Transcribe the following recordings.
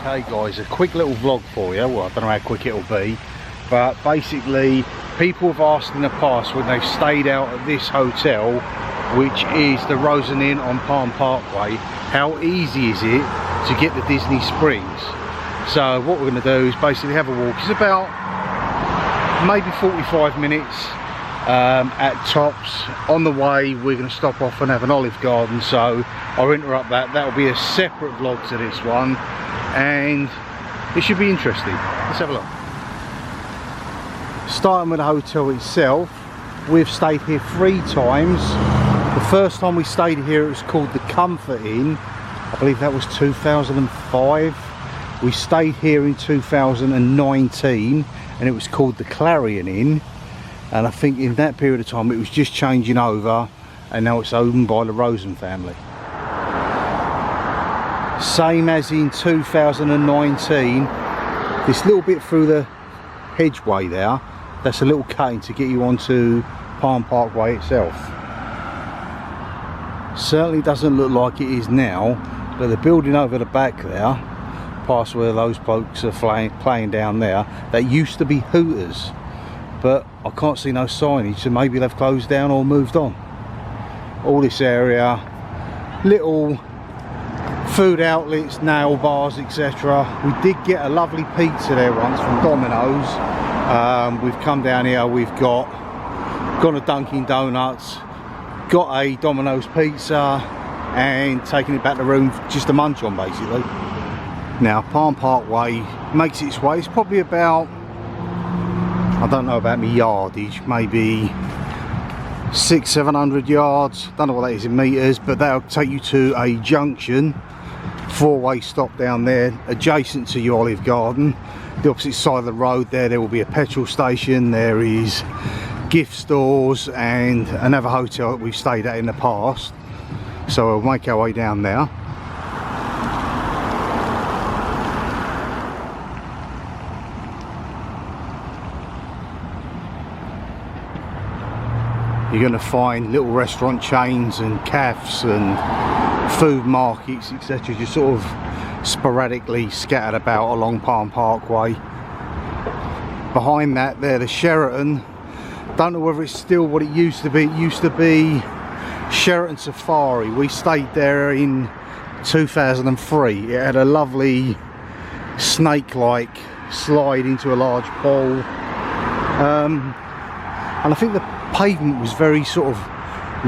Okay guys, a quick little vlog for you. Well, I don't know how quick it'll be, but basically people have asked in the past when they've stayed out at this hotel, which is the Rosen Inn on Palm Parkway, how easy is it to get to Disney Springs. So what we're going to do is basically have a walk. It's about maybe 45 minutes at tops. On the way we're going to stop off and have an Olive Garden, so I'll interrupt that. That'll be a separate vlog to this one, and it should be interesting. Let's have a look. Starting with the hotel itself, we've stayed here 3 times. The first time we stayed here it was called the Comfort Inn. I believe that was 2005. We stayed here in 2019 and it was called the Clarion Inn, and I think in that period of time it was just changing over, and now it's owned by the Rosen family. Same as in 2019, this little bit through the hedgeway there, that's a little cutting to get you onto Palm Parkway itself. Certainly doesn't look like it is now, but the building over the back there, past where those blokes are playing down there, that used to be Hooters, but I can't see no signage, so maybe they've closed down or moved on. All this area, little food outlets, nail bars, etc. We did get a lovely pizza there once from Domino's. We've come down here, we've got a Dunkin' Donuts, got a Domino's pizza, and taking it back to the room just to munch on basically. Now Palm Parkway makes its way, it's probably about, I don't know about me yardage, maybe 600-700 yards, don't know what that is in meters, but that'll take you to a junction, 4-way stop down there adjacent to your Olive Garden. The opposite side of the road there will be a petrol station, there is gift stores and another hotel that we've stayed at in the past, so we'll make our way down there. You're going to find little restaurant chains and cafes and food markets, etc., just sort of sporadically scattered about along Palm Parkway. Behind that there, the Sheraton. Don't know whether it's still what it used to be. It used to be Sheraton Safari. We stayed there in 2003. It had a lovely snake-like slide into a large pool, and I think the pavement was very sort of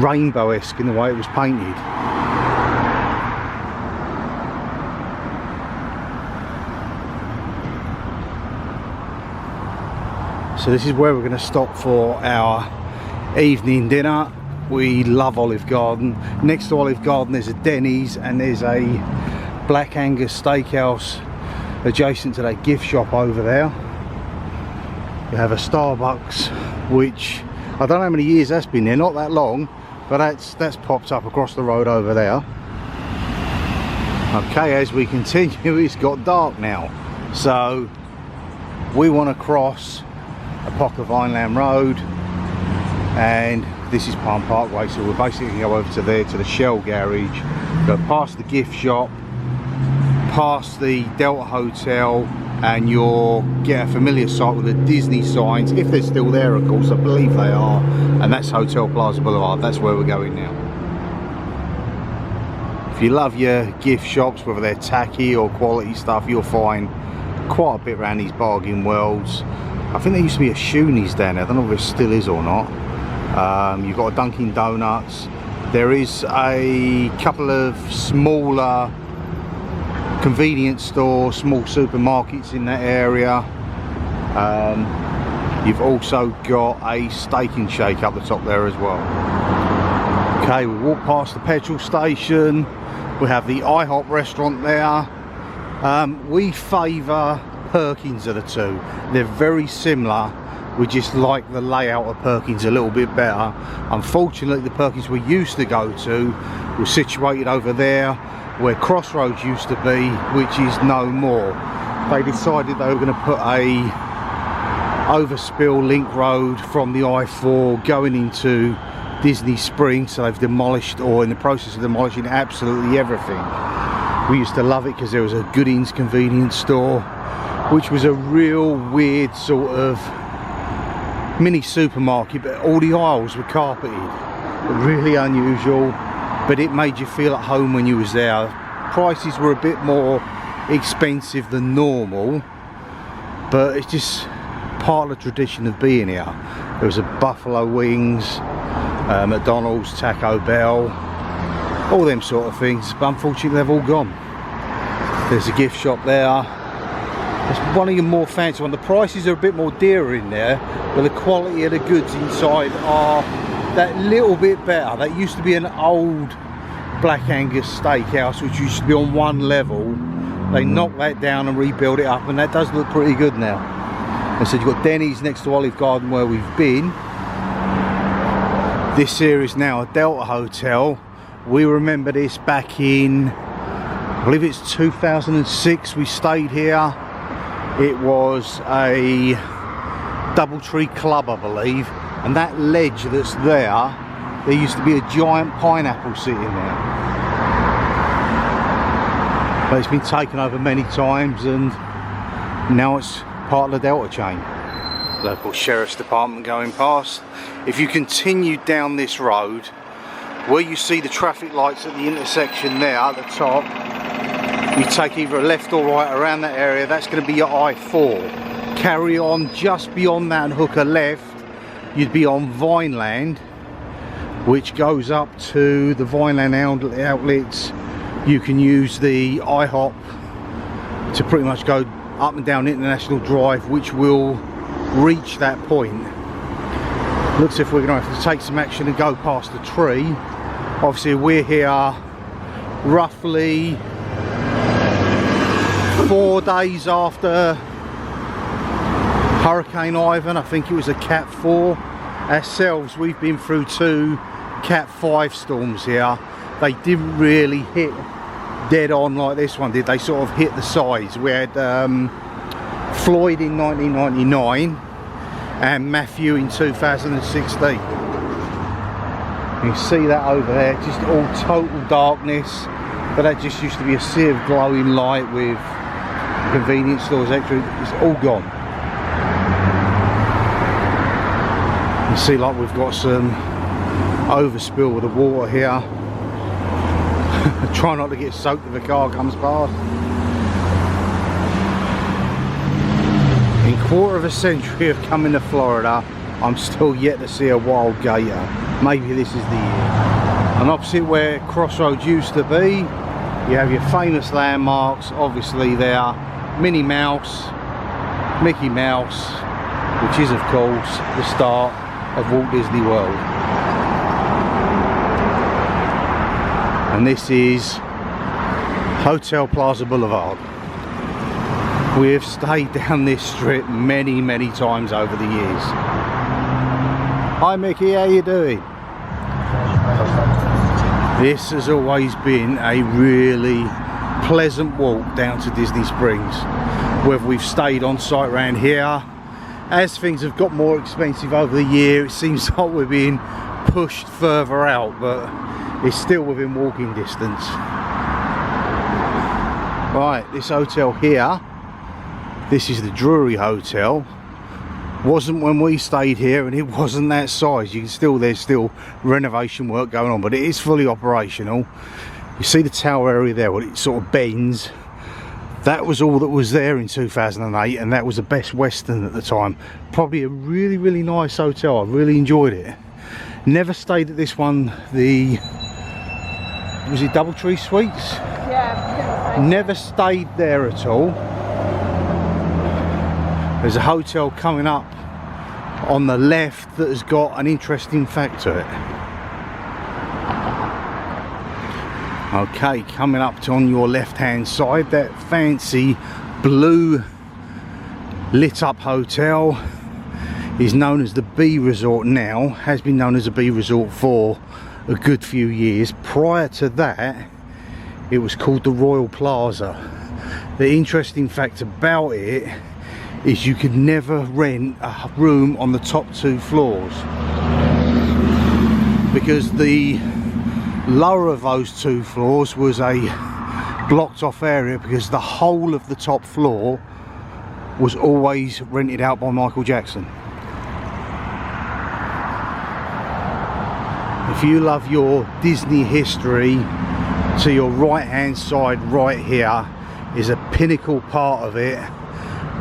rainbow-esque in the way it was painted. So this is where we're going to stop for our evening dinner. We love Olive Garden. Next to Olive Garden there's a Denny's and there's a Black Angus Steakhouse adjacent to that gift shop over there. We have a Starbucks, which I don't know how many years that's been there, not that long, but that's popped up across the road over there. Okay, as we continue, it's got dark now, so we want to cross a pocket of Vineland Road, and this is Palm Parkway, so we're basically going to go over to there, to the Shell garage, go past the gift shop, past the Delta Hotel, and you'll get a familiar sight with the Disney signs, if they're still there of course, I believe they are, and that's Hotel Plaza Boulevard. That's where we're going now. If you love your gift shops, whether they're tacky or quality stuff, you'll find quite a bit around these bargain worlds. I think there used to be a Shuni's down there, I don't know if it still is or not. You've got a Dunkin' Donuts, there is a couple of smaller convenience stores, small supermarkets in that area. You've also got a Steak and Shake up the top there as well. Okay, we walk past the petrol station, we have the IHOP restaurant there. We favour Perkins of the two. They're very similar, we just like the layout of Perkins a little bit better. Unfortunately the Perkins we used to go to was situated over there where Crossroads used to be, which is no more. They decided they were going to put a overspill link road from the I-4 going into Disney Springs, so they've demolished, or in the process of demolishing, absolutely everything. We used to love it because there was a Goodings convenience store, which was a real weird sort of mini supermarket, but all the aisles were carpeted. Really unusual, but it made you feel at home when you was there. Prices were a bit more expensive than normal, but it's just part of the tradition of being here. There was a Buffalo Wings, McDonald's, Taco Bell, all them sort of things, but unfortunately they've all gone. There's a gift shop there. It's one of your more fancy ones. The prices are a bit more dearer in there, but the quality of the goods inside are that little bit better. That used to be an old Black Angus steakhouse, which used to be on one level. They knocked that down and rebuilt it up, and that does look pretty good now. And so you've got Denny's next to Olive Garden where we've been. This here is now a Delta Hotel. We remember this back in, I believe it's 2006, we stayed here. It was a Doubletree Club, I believe, and that ledge that's there used to be a giant pineapple sitting there. But it's been taken over many times, and now it's part of the Delta chain. Local Sheriff's Department going past. If you continue down this road, where you see the traffic lights at the intersection there at the top, you take either a left or right around that area. That's going to be your I-4. Carry on just beyond that and hook a left, you'd be on Vineland, which goes up to the Vineland outlets. You can use the IHOP to pretty much go up and down International Drive, which will reach that point. Looks as if we're going to have to take some action and go past the tree. Obviously we're here roughly 4 days after Hurricane Ivan. I think it was a Cat 4. Ourselves, we've been through 2 Cat 5 storms here. They didn't really hit dead on like this one did. They sort of hit the sides. We had Floyd in 1999 and Matthew in 2016. You see that over there, just all total darkness, but that just used to be a sea of glowing light with convenience stores, extra. It's all gone. You see, like, we've got some overspill with the water here. Try not to get soaked if a car comes past. In a quarter of a century of coming to Florida, I'm still yet to see a wild gator. Maybe this is the year. And opposite where Crossroads used to be, you have your famous landmarks. Obviously there, Minnie Mouse, Mickey Mouse, which is of course the start of Walt Disney World. And this is Hotel Plaza Boulevard. We have stayed down this strip many, many times over the years. Hi Mickey, how you doing? This has always been a really pleasant walk down to Disney Springs. Whether we've stayed on site around here, as things have got more expensive over the year, it seems like we're being pushed further out, but it's still within walking distance. Right, this hotel here, this is the Drury Hotel. Wasn't when we stayed here, and it wasn't that size. You can still, there's still renovation work going on, but it is fully operational. You see the tower area there, well, it sort of bends. That was all that was there in 2008, and that was the Best Western at the time. Probably a really, really nice hotel. I really enjoyed it. Never stayed at this one, the, was it Doubletree Suites? Yeah. Never stayed there at all. There's a hotel coming up on the left that has got an interesting fact to it. Okay, coming up to on your left hand side, that fancy blue lit up hotel is known as the B Resort now. Has been known as a B Resort for a good few years. Prior to that, it was called the Royal Plaza. The interesting fact about it is you could never rent a room on the top 2 floors, because the lower of those 2 floors was a blocked off area because the whole of the top floor was always rented out by Michael Jackson. If you love your Disney history, to your right hand side right here is a pinnacle part of it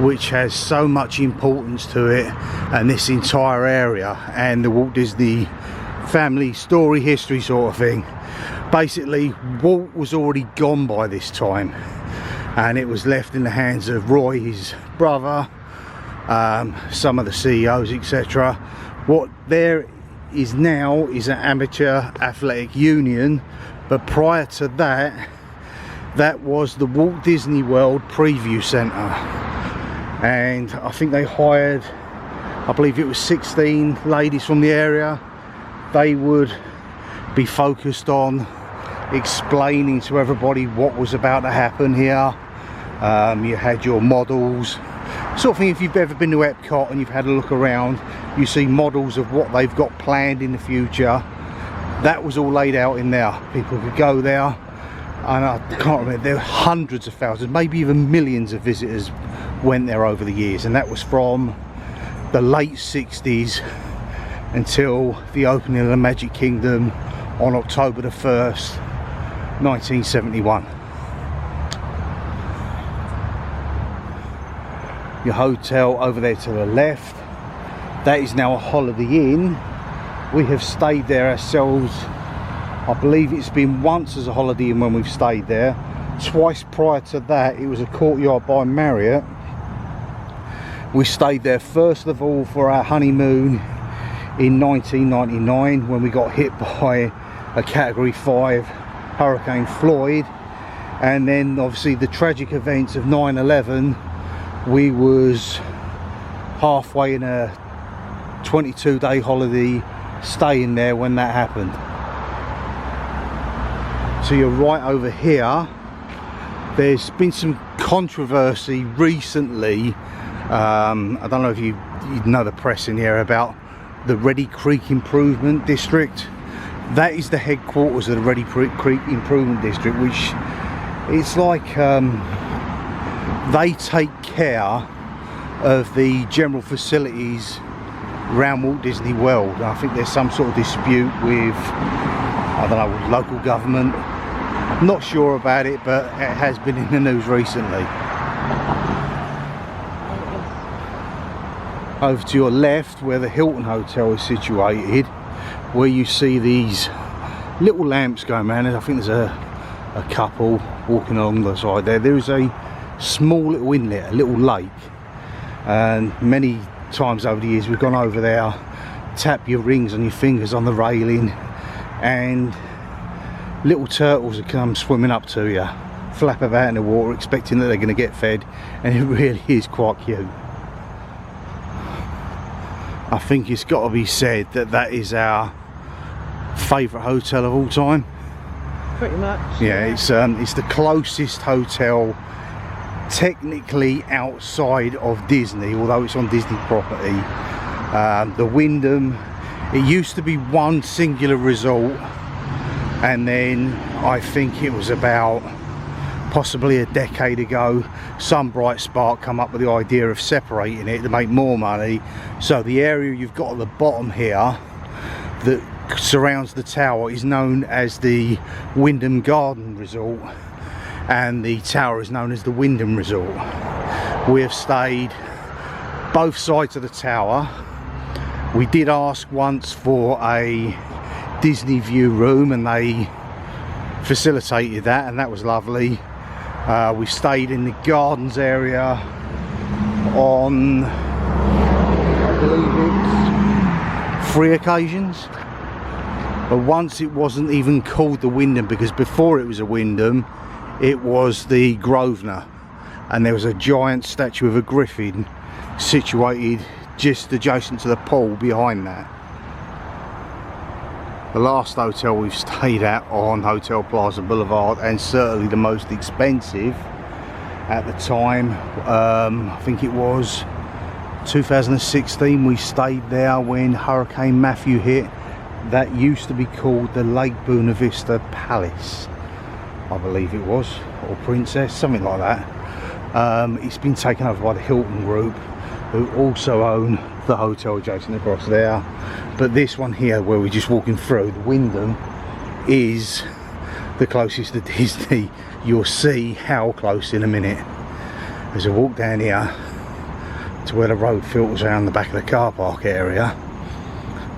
which has so much importance to it and this entire area and the Walt Disney family story history sort of thing. Basically Walt was already gone by this time and it was left in the hands of Roy, his brother, some of the CEOs, etc. What there is now is an amateur athletic union, but prior to that, that was the Walt Disney World Preview Centre, and I think they hired, I believe it was 16 ladies from the area. They would be focused on explaining to everybody what was about to happen here. You had your models, sort of thing. If you've ever been to Epcot and you've had a look around, you see models of what they've got planned in the future. That was all laid out in there. People could go there, and I can't remember, there were hundreds of thousands, maybe even millions of visitors went there over the years, and that was from the late 60s until the opening of the Magic Kingdom on October the 1st, 1971. Your hotel over there to the left, that is now a Holiday Inn. We have stayed there ourselves. I believe it's been once as a Holiday Inn when we've stayed there. Twice prior to that it was a Courtyard by Marriott. We stayed there first of all for our honeymoon in 1999 when we got hit by a Category 5 Hurricane Floyd, and then obviously the tragic events of 9/11. We was halfway in a 22-day holiday staying there when that happened. So you're right over here. There's been some controversy recently. I don't know if you know the press in here about the Ready Creek Improvement District. That is the headquarters of the Ready Creek Improvement District, which it's like they take care of the general facilities around Walt Disney World. I think there's some sort of dispute with, I don't know, local government. I'm not sure about it, but it has been in the news recently. Over to your left, where the Hilton Hotel is situated, where you see these little lamps going around. I think there's a couple walking along the side there. There is a small little inlet, a little lake, and many times over the years we've gone over there, tap your rings on your fingers on the railing, and little turtles that come swimming up to you, flap about in the water expecting that they're going to get fed, and it really is quite cute. I think it's got to be said that that is our favourite hotel of all time. Pretty much. Yeah, it's the closest hotel technically outside of Disney, although it's on Disney property. The Wyndham, it used to be one singular resort, and then I think it was about possibly a decade ago some bright spark come up with the idea of separating it to make more money. So the area you've got at the bottom here that surrounds the tower is known as the Wyndham Garden Resort, and the tower is known as the Wyndham Resort. We have stayed both sides of the tower. We did ask once for a Disney view room and they facilitated that, and that was lovely. We stayed in the gardens area on, I believe it's 3 occasions. But once it wasn't even called the Wyndham, because before it was a Wyndham it was the Grosvenor, and there was a giant statue of a griffin situated just adjacent to the pool behind that. The last hotel we've stayed at on Hotel Plaza Boulevard, and certainly the most expensive at the time, I think it was 2016, we stayed there when Hurricane Matthew hit. That used to be called the Lake Buena Vista Palace. I believe it was, or Princess, something like that. It's been taken over by the Hilton Group, who also own the hotel adjacent across there. But this one here, where we're just walking through, the Wyndham, is the closest to Disney. You'll see how close in a minute. As I walk down here to where the road filters around the back of the car park area,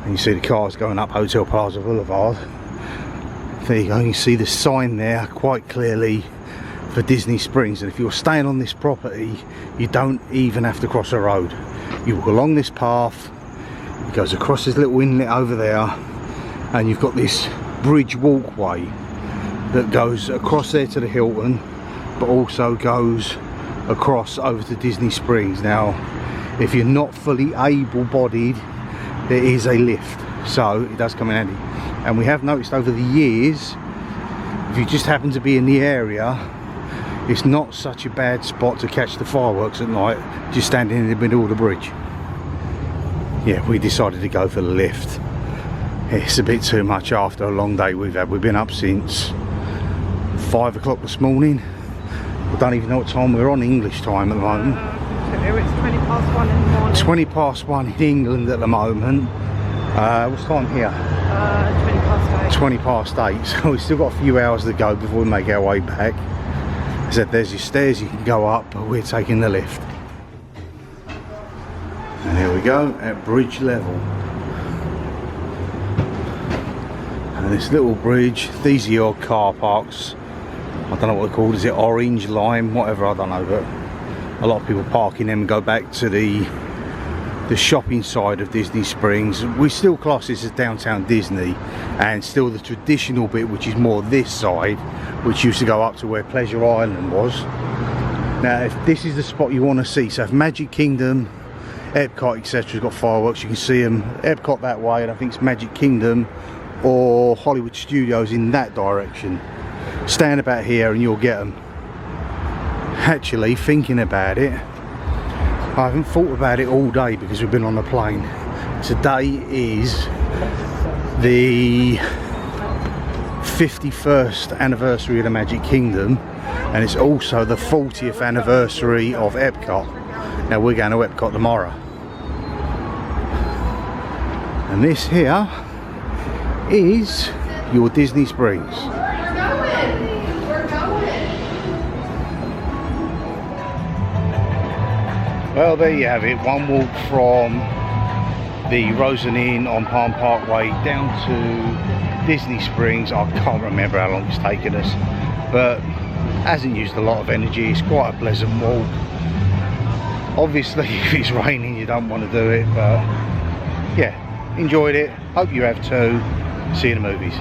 and you see the cars going up Hotel Plaza Boulevard. There you go, you see the sign there quite clearly for Disney Springs. And if you're staying on this property, you don't even have to cross a road. You walk along this path, it goes across this little inlet over there, and you've got this bridge walkway that goes across there to the Hilton, but also goes across over to Disney Springs. Now, if you're not fully able-bodied, there is a lift, so it does come in handy. And we have noticed over the years, if you just happen to be in the area, it's not such a bad spot to catch the fireworks at night, just standing in the middle of the bridge. Yeah, we decided to go for the lift. It's a bit too much after a long day we've had. We've been up since 5 o'clock this morning. I don't even know what time we're on English time at the moment. It's 20 past 1 in the morning. 20 past 1 in England at the moment. What's time here? 20 past 8. 20 past 8, so we've still got a few hours to go before we make our way back. As I said, there's your stairs you can go up, but we're taking the lift. And here we go, at bridge level. And this little bridge, these are your car parks. I don't know what they're called, is it orange, lime, whatever, I don't know, but a lot of people park in them and go back to the shopping side of Disney Springs. We still class this as downtown Disney, and still the traditional bit, which is more this side, which used to go up to where Pleasure Island was. Now, if this is the spot you want to see, so if Magic Kingdom, Epcot, etc. has got fireworks, you can see them. Epcot that way, and I think it's Magic Kingdom or Hollywood Studios in that direction. Stand about here and you'll get them. Actually, thinking about it, I haven't thought about it all day because we've been on the plane. Today is the 51st anniversary of the Magic Kingdom, and it's also the 40th anniversary of Epcot. Now we're going to Epcot tomorrow. And this here is your Disney Springs. Well, there you have it, one walk from the Rosen Inn on Palm Parkway down to Disney Springs. I can't remember how long it's taken us, but hasn't used a lot of energy. It's quite a pleasant walk. Obviously, if it's raining, you don't want to do it, but yeah, enjoyed it. Hope you have too. See you in the movies.